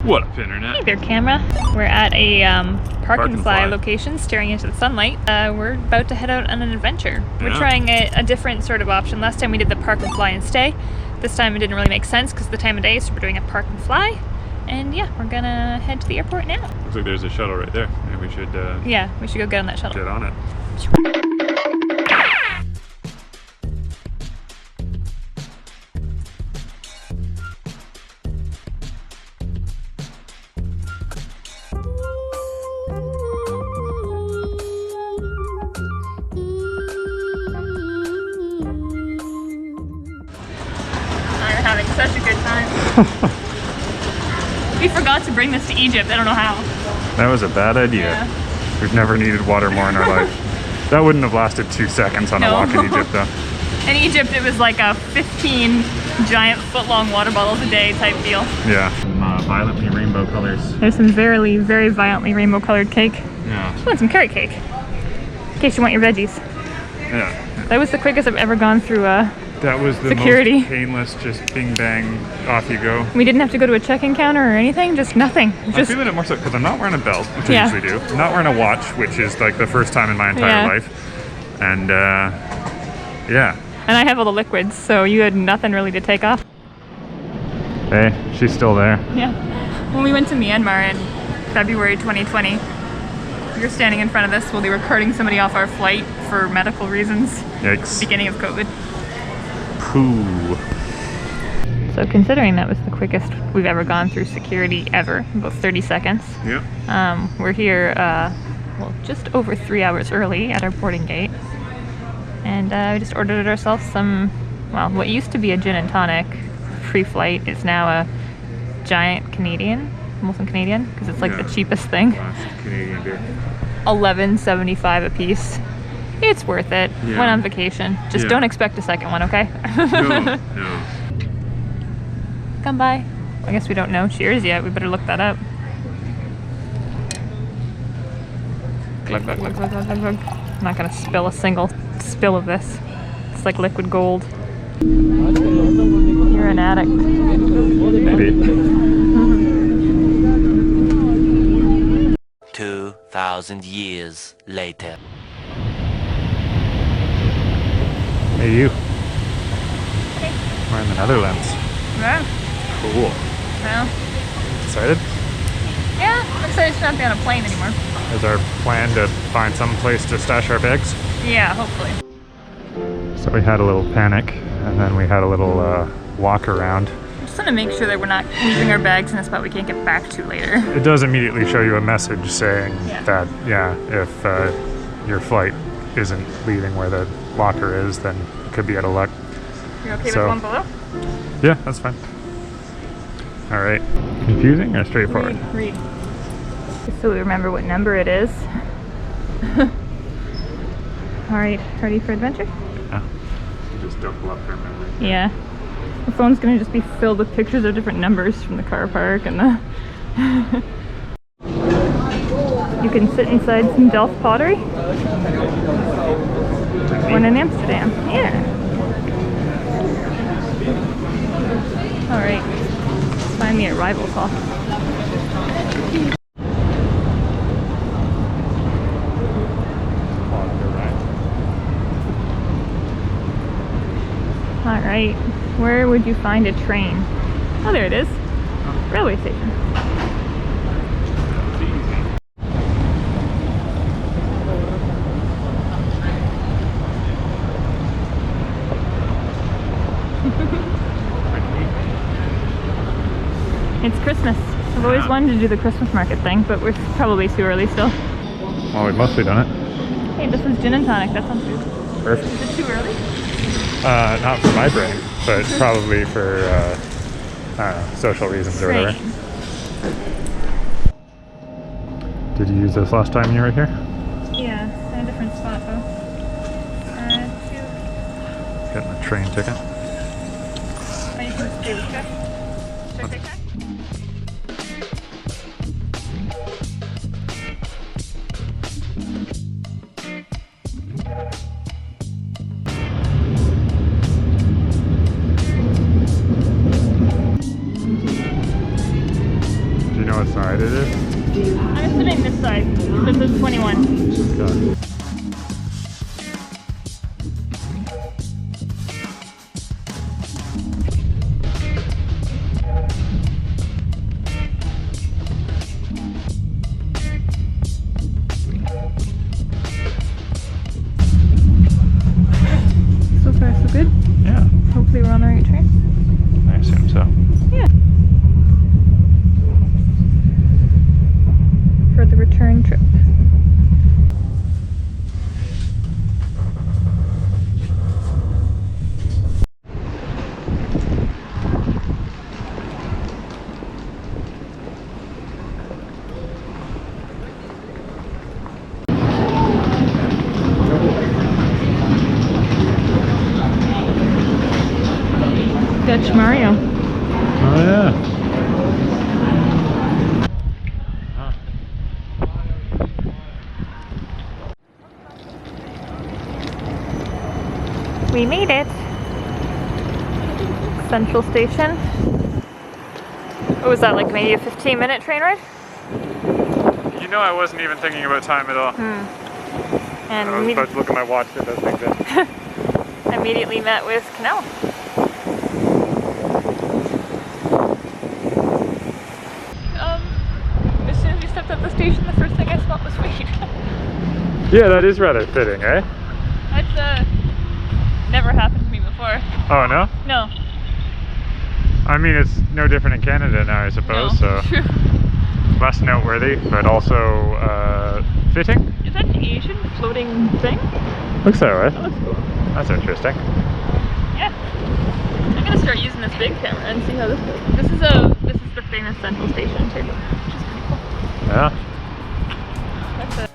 What up, Internet? Hey there, camera. We're at a park and fly location staring into the sunlight. We're about to head out on an adventure. We're trying a different sort of option. Last time we did the park and fly and stay. This time it didn't really make sense because of the time of day, so we're doing a park and fly. And yeah, we're gonna head to the airport now. Looks like there's a shuttle right there. And we should yeah, we should go get on that shuttle. Get on it. I'm having such a good time. We forgot to bring this to Egypt. I don't know how. That was a bad idea. Yeah. We've never needed water more in our life. That wouldn't have lasted 2 seconds on a walk in Egypt, though. In Egypt, it was like a 15 giant foot-long water bottles a day type deal. Yeah. Violently rainbow colors. There's some very violently rainbow-colored cake. Yeah. I want some carrot cake. In case you want your veggies. Yeah. That was the quickest I've ever gone through that was the security. most painless, just bing bang, off you go. We didn't have to go to a check-in counter or anything, just nothing. I'm feeling it more so because I'm not wearing a belt, which I usually do. I'm not wearing a watch, which is like the first time in my entire life. And yeah. And I have all the liquids, so you had nothing really to take off. Hey, she's still there. Yeah. When we went to Myanmar in February 2020, we were standing in front of this while they were carting somebody off our flight for medical reasons. Yikes. Beginning of COVID. Pooh. So considering that was the quickest we've ever gone through security ever, about 30 seconds. Yeah. We're here, well, just over 3 hours early at our boarding gate. And we just ordered ourselves some, well, what used to be a gin and tonic pre-flight is now a giant Canadian, Molson Canadian, because it's like the cheapest thing. Canadian beer. $11.75 a piece. It's worth it. Yeah. Went on vacation. Just don't expect a second one, okay? No. Come by. I guess we don't know Cheers yet. We better look that up. Glug, glug, glug, glug, glug, glug. I'm not gonna spill a single spill of this. It's like liquid gold. You're an addict. Maybe. 2,000 years later. Hey, you. Hey. We're in the Netherlands. Yeah. Cool. Well. Excited? Yeah, I'm excited to not be on a plane anymore. Is our plan to find some place to stash our bags? Yeah, hopefully. So we had a little panic, and then we had a little walk around. I just want to make sure that we're not leaving our bags in a spot we can't get back to later. It does immediately show you a message saying that, if your flight isn't leaving where the locker is, then you could be out of luck. You're okay with one below? Yeah, that's fine. All right. Confusing or straightforward? Read. Just so we remember what number it is. All right, ready for adventure? Yeah. Just double up her memory. Yeah. The phone's gonna just be filled with pictures of different numbers from the car park and the... You can sit inside some Delft pottery. One in Amsterdam. Yeah. All right. Let's find the arrivals hall. All right. Where would you find a train? Oh, there it is. Railway station. It's Christmas. I've always wanted to do the Christmas market thing, but we're probably too early still. Well, we've mostly done it. Hey, this is gin and tonic. That sounds good. Perfect. Is it too early? Not for my brain, but probably for, I don't know, social reasons or whatever. Did you use this last time you were here? Yeah, in a different spot though. Getting a train ticket. Oh, you can just do check. Check. Do you know what side it is? I'm assuming this side. This is 21. Okay. So far, so good. Yeah, Hopefully we're on the right train. I assume so. Yeah. For the return trip. Dutch Mario. Oh yeah. Huh. We made it. Central Station. What was that, like maybe a 15-minute train ride? You know, I wasn't even thinking about time at all. And I was about to look at my watch that does exist. immediately met with Canals. As soon as we stepped at the station, the first thing I smelled was weed. Yeah, that is rather fitting, eh? That's never happened to me before. Oh no? No. I mean, it's no different in Canada now, I suppose. No. So less noteworthy, but also fitting. Is that an Asian floating thing? Looks that way. That looks cool. That's interesting. Yeah. I'm gonna start using this big camera and see how this goes. This is the famous Central Station too, which is pretty cool. Yeah. That's it.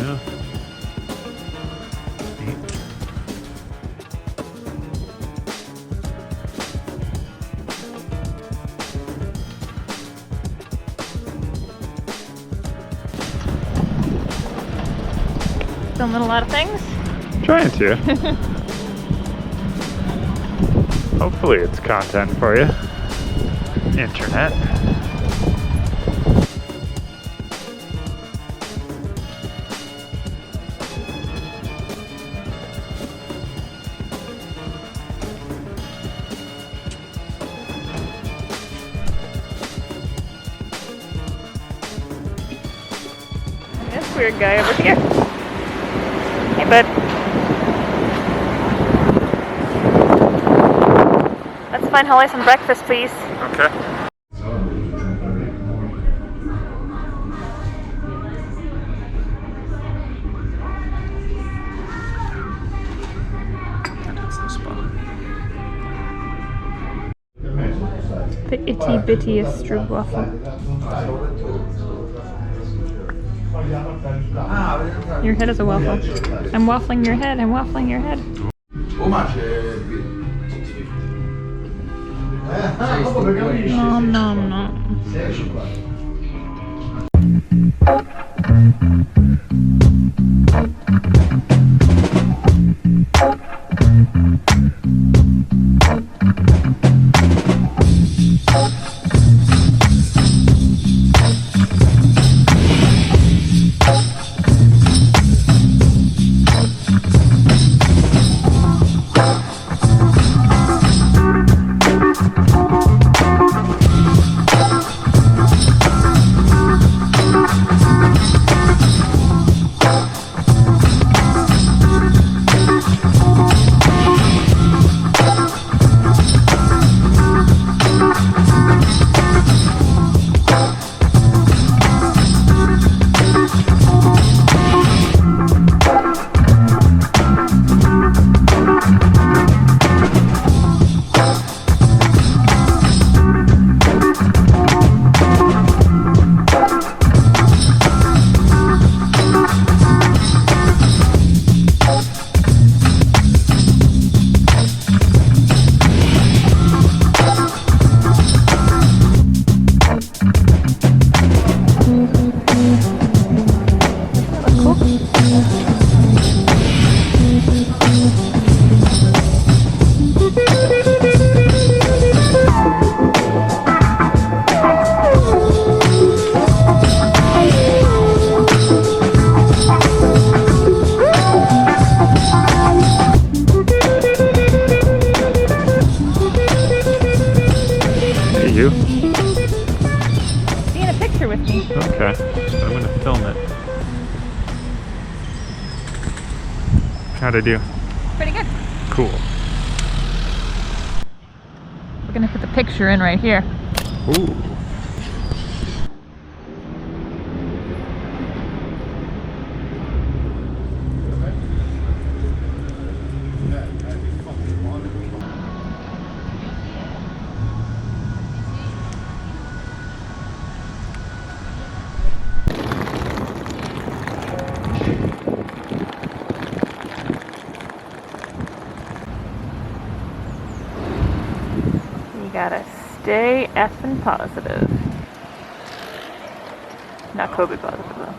Yeah. Filming a lot of things. Trying to. Hopefully it's content for you. Internet. This weird guy over here. Hey, bud. Let's find Holly some breakfast, please. Okay. The itty bittiest stroopwafel. Your head is a waffle. I'm waffling your head. I'm waffling your head. Nom nom nom. You? Be in a picture with me. Okay. I'm gonna film it. How'd I do? Pretty good. Cool. We're gonna put the picture in right here. Ooh. You gotta stay effing positive. Not COVID positive though.